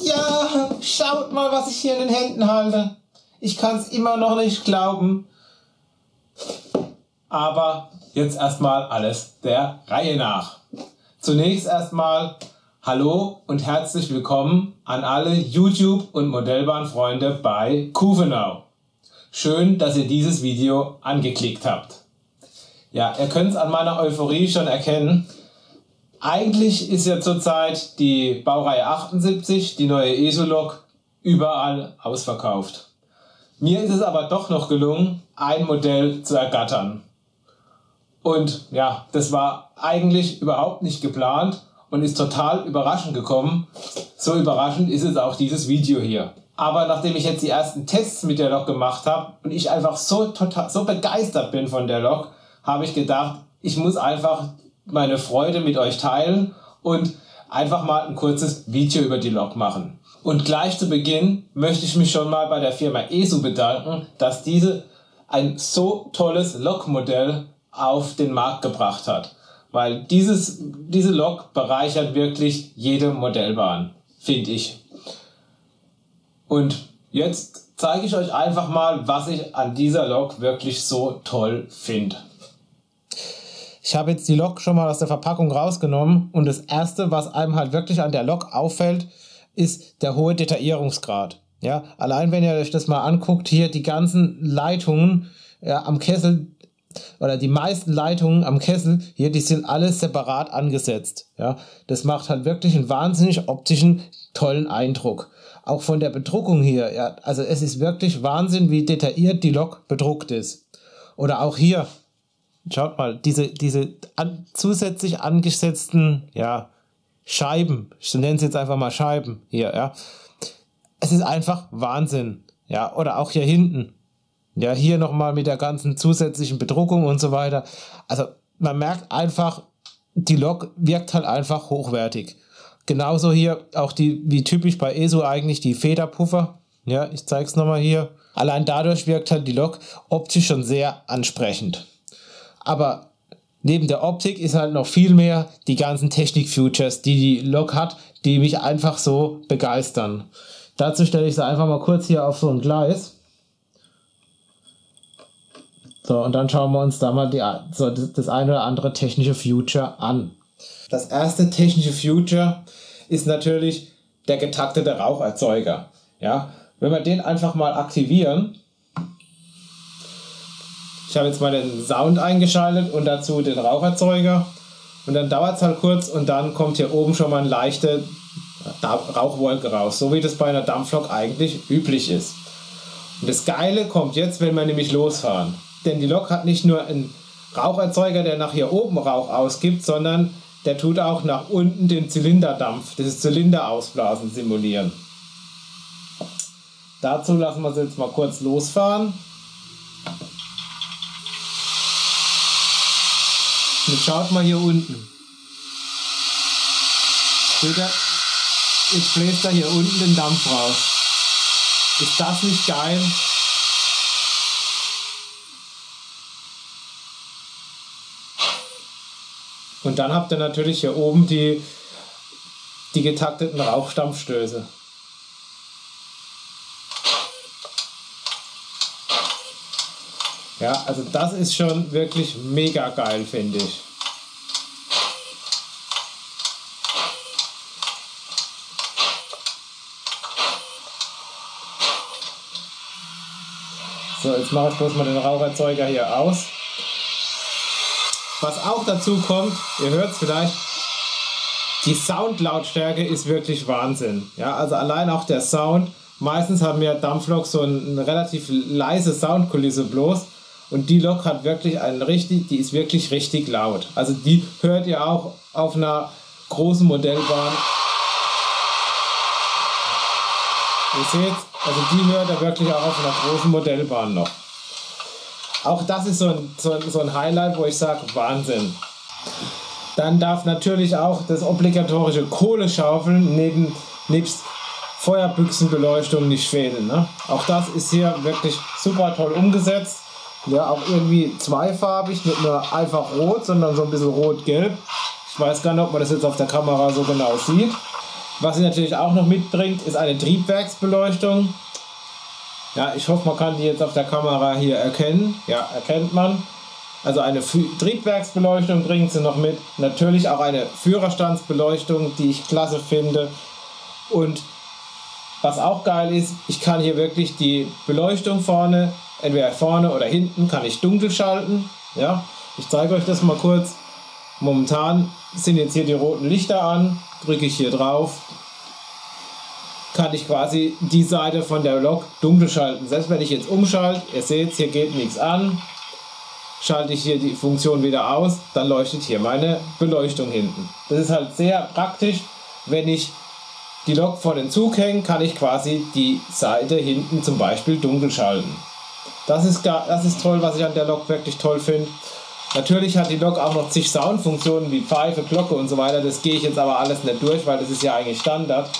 Ja, schaut mal, was ich hier in den Händen halte. Ich kann es immer noch nicht glauben. Aber jetzt erstmal alles der Reihe nach. Zunächst erstmal hallo und herzlich willkommen an alle YouTube- und Modellbahnfreunde bei Kuvenau. Schön, dass ihr dieses Video angeklickt habt. Ja, ihr könnt es an meiner Euphorie schon erkennen. Eigentlich ist ja zurzeit die Baureihe 78, die neue ESO-Lok, überall ausverkauft. Mir ist es aber doch noch gelungen, ein Modell zu ergattern. Und ja, das war eigentlich überhaupt nicht geplant und ist total überraschend gekommen. So überraschend ist es auch dieses Video hier. Aber nachdem ich jetzt die ersten Tests mit der Lok gemacht habe und ich einfach so begeistert bin von der Lok, habe ich gedacht, ich muss einfach meine Freude mit euch teilen und einfach mal ein kurzes Video über die Lok machen. Und gleich zu Beginn möchte ich mich schon mal bei der Firma ESO bedanken, dass diese ein so tolles Lokmodell auf den Markt gebracht hat. Weil diese Lok bereichert wirklich jede Modellbahn, finde ich. Und jetzt zeige ich euch einfach mal, was ich an dieser Lok wirklich so toll finde. Ich habe jetzt die Lok schon mal aus der Verpackung rausgenommen und das erste, was einem halt wirklich an der Lok auffällt, ist der hohe Detaillierungsgrad. Ja, allein wenn ihr euch das mal anguckt, hier die ganzen Leitungen am Kessel oder die meisten Leitungen am Kessel, hier, die sind alles separat angesetzt. Ja, das macht halt wirklich einen wahnsinnig optischen, tollen Eindruck. Auch von der Bedruckung hier, ja, also es ist wirklich Wahnsinn, wie detailliert die Lok bedruckt ist. Oder auch hier, schaut mal, diese zusätzlich angesetzten, ja, Scheiben, ich nenne es jetzt einfach mal Scheiben hier, ja. Es ist einfach Wahnsinn, ja. Oder auch hier hinten, ja, hier nochmal mit der ganzen zusätzlichen Bedruckung und so weiter. Also man merkt einfach, die Lok wirkt halt einfach hochwertig. Genauso hier auch wie typisch bei ESO eigentlich die Federpuffer, ja, ich zeige es nochmal hier. Allein dadurch wirkt halt die Lok optisch schon sehr ansprechend. Aber neben der Optik ist halt noch viel mehr die ganzen Technik-Features, die Lok hat, die mich einfach so begeistern. Dazu stelle ich sie einfach mal kurz hier auf so ein Gleis. So, und dann schauen wir uns da mal das ein oder andere technische Feature an. Das erste technische Feature ist natürlich der getaktete Raucherzeuger. Ja, wenn wir den einfach mal aktivieren. Ich habe jetzt mal den Sound eingeschaltet und dazu den Raucherzeuger. Und dann dauert es halt kurz und dann kommt hier oben schon mal eine leichte Rauchwolke raus. So wie das bei einer Dampflok eigentlich üblich ist. Und das Geile kommt jetzt, wenn wir nämlich losfahren. Denn die Lok hat nicht nur einen Raucherzeuger, der nach hier oben Rauch ausgibt, sondern der tut auch nach unten den Zylinderdampf, das Zylinderausblasen simulieren. Dazu lassen wir es jetzt mal kurz losfahren. Jetzt schaut mal hier unten. Seht ihr? Jetzt bläst er hier unten den Dampf raus. Ist das nicht geil? Und dann habt ihr natürlich hier oben die getakteten Rauchstampfstöße. Ja, also das ist schon wirklich mega geil, finde ich. So, jetzt mache ich bloß mal den Raucherzeuger hier aus. Was auch dazu kommt, ihr hört es vielleicht, die Soundlautstärke ist wirklich Wahnsinn. Ja, also allein auch der Sound. Meistens haben wir Dampfloks so eine relativ leise Soundkulisse bloß. Und die Lok hat wirklich die ist wirklich richtig laut. Also die hört ihr auch auf einer großen Modellbahn. Ihr seht, also die hört ihr wirklich auch auf einer großen Modellbahn noch. Auch das ist so ein Highlight, wo ich sage, Wahnsinn. Dann darf natürlich auch das obligatorische Kohleschaufeln nebst Feuerbüchsenbeleuchtung nicht fehlen. Ne? Auch das ist hier wirklich super toll umgesetzt. Ja, auch irgendwie zweifarbig, nicht nur einfach rot, sondern so ein bisschen rot-gelb. Ich weiß gar nicht, ob man das jetzt auf der Kamera so genau sieht. Was sie natürlich auch noch mitbringt, ist eine Triebwerksbeleuchtung. Ja, ich hoffe, man kann die jetzt auf der Kamera hier erkennen. Ja, erkennt man. Also eine Triebwerksbeleuchtung bringt sie noch mit. Natürlich auch eine Führerstandsbeleuchtung, die ich klasse finde. Und was auch geil ist, ich kann hier wirklich die Beleuchtung vorne, entweder vorne oder hinten, kann ich dunkel schalten. Ja, ich zeige euch das mal kurz. Momentan sind jetzt hier die roten Lichter an. Drücke ich hier drauf, kann ich quasi die Seite von der Lok dunkel schalten. Selbst wenn ich jetzt umschalte, ihr seht, hier geht nichts an, schalte ich hier die Funktion wieder aus, dann leuchtet hier meine Beleuchtung hinten. Das ist halt sehr praktisch. Wenn ich die Lok vor den Zug hänge, kann ich quasi die Seite hinten zum Beispiel dunkel schalten. Das ist toll, was ich an der Lok wirklich toll finde. Natürlich hat die Lok auch noch zig Soundfunktionen wie Pfeife, Glocke und so weiter. Das gehe ich jetzt aber alles nicht durch, weil das ist ja eigentlich Standard.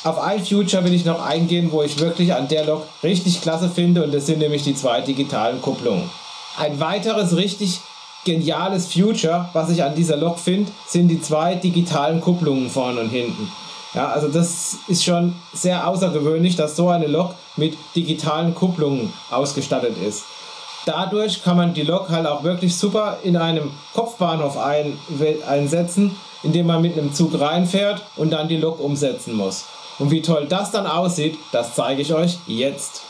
Auf ein Feature will ich noch eingehen, wo ich wirklich an der Lok richtig klasse finde, und das sind nämlich die 2 digitalen Kupplungen. Ein weiteres richtig geniales Feature, was ich an dieser Lok finde, sind die 2 digitalen Kupplungen vorne und hinten. Ja, also das ist schon sehr außergewöhnlich, dass so eine Lok mit digitalen Kupplungen ausgestattet ist. Dadurch kann man die Lok halt auch wirklich super in einem Kopfbahnhof einsetzen, indem man mit einem Zug reinfährt und dann die Lok umsetzen muss. Und wie toll das dann aussieht, das zeige ich euch jetzt.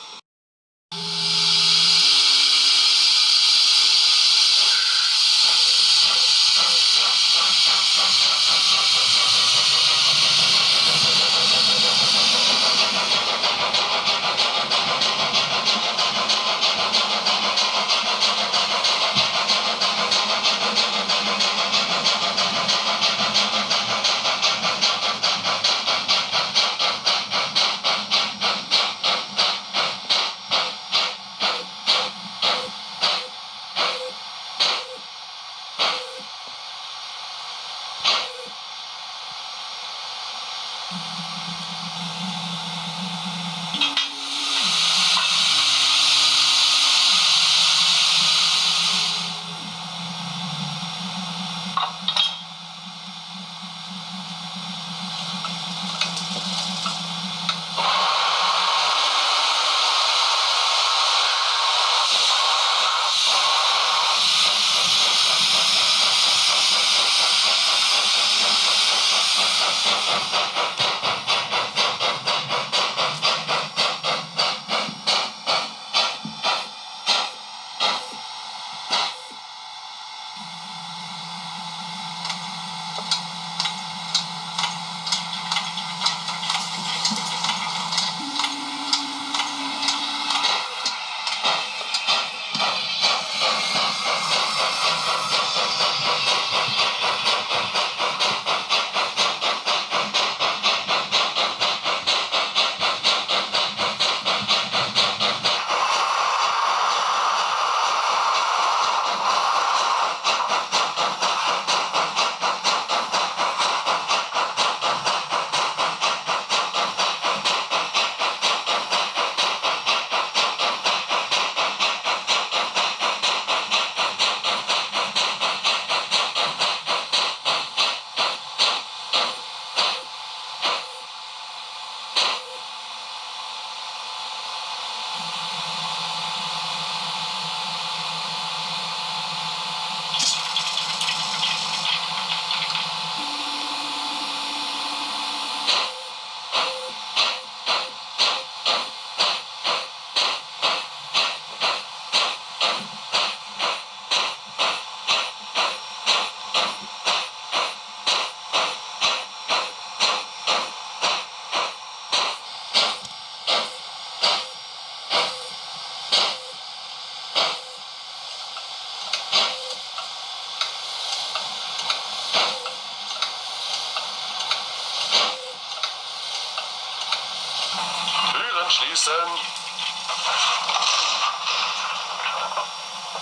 Schließen.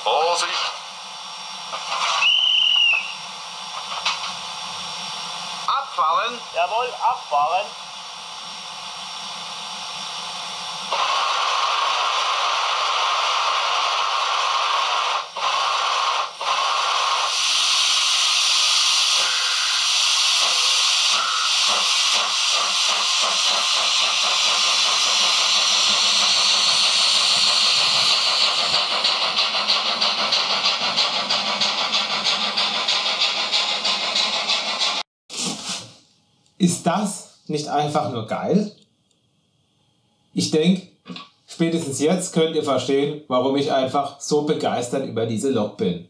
Vorsicht. Abfahren. Jawohl, abfahren. Ist das nicht einfach nur geil? Ich denke, spätestens jetzt könnt ihr verstehen, warum ich einfach so begeistert über diese Lok bin.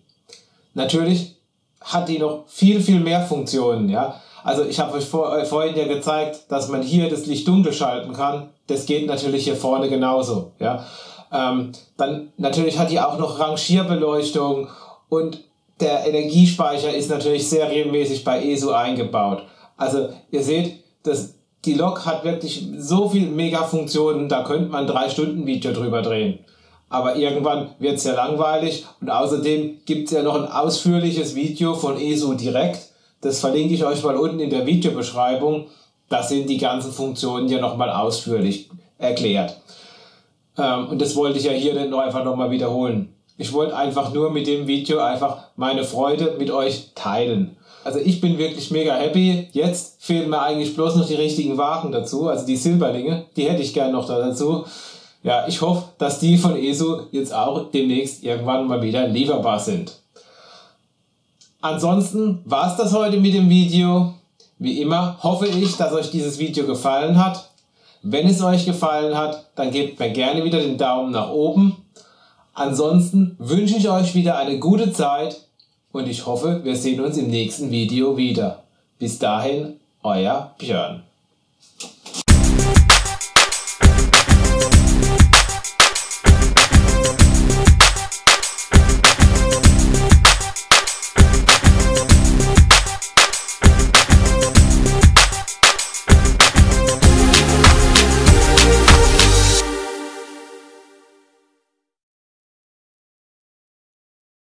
Natürlich hat die noch viel, viel mehr Funktionen. Ja? Also ich habe euch vorhin ja gezeigt, dass man hier das Licht dunkel schalten kann. Das geht natürlich hier vorne genauso. Ja? Dann natürlich hat die auch noch Rangierbeleuchtung und der Energiespeicher ist natürlich serienmäßig bei ESO eingebaut. Also ihr seht, die Lok hat wirklich so viele Mega-Funktionen, da könnte man 3-Stunden-Video drüber drehen. Aber irgendwann wird es ja langweilig und außerdem gibt es ja noch ein ausführliches Video von ESO direkt. Das verlinke ich euch mal unten in der Videobeschreibung. Da sind die ganzen Funktionen ja nochmal ausführlich erklärt. Und das wollte ich ja hier nicht einfach nochmal wiederholen. Ich wollte einfach nur mit dem Video einfach meine Freude mit euch teilen. Also ich bin wirklich mega happy. Jetzt fehlen mir eigentlich bloß noch die richtigen Wagen dazu, also die Silberlinge. Die hätte ich gerne noch dazu. Ja, ich hoffe, dass die von ESO jetzt auch demnächst irgendwann mal wieder lieferbar sind. Ansonsten war es das heute mit dem Video. Wie immer hoffe ich, dass euch dieses Video gefallen hat. Wenn es euch gefallen hat, dann gebt mir gerne wieder den Daumen nach oben. Ansonsten wünsche ich euch wieder eine gute Zeit und ich hoffe, wir sehen uns im nächsten Video wieder. Bis dahin, euer Björn.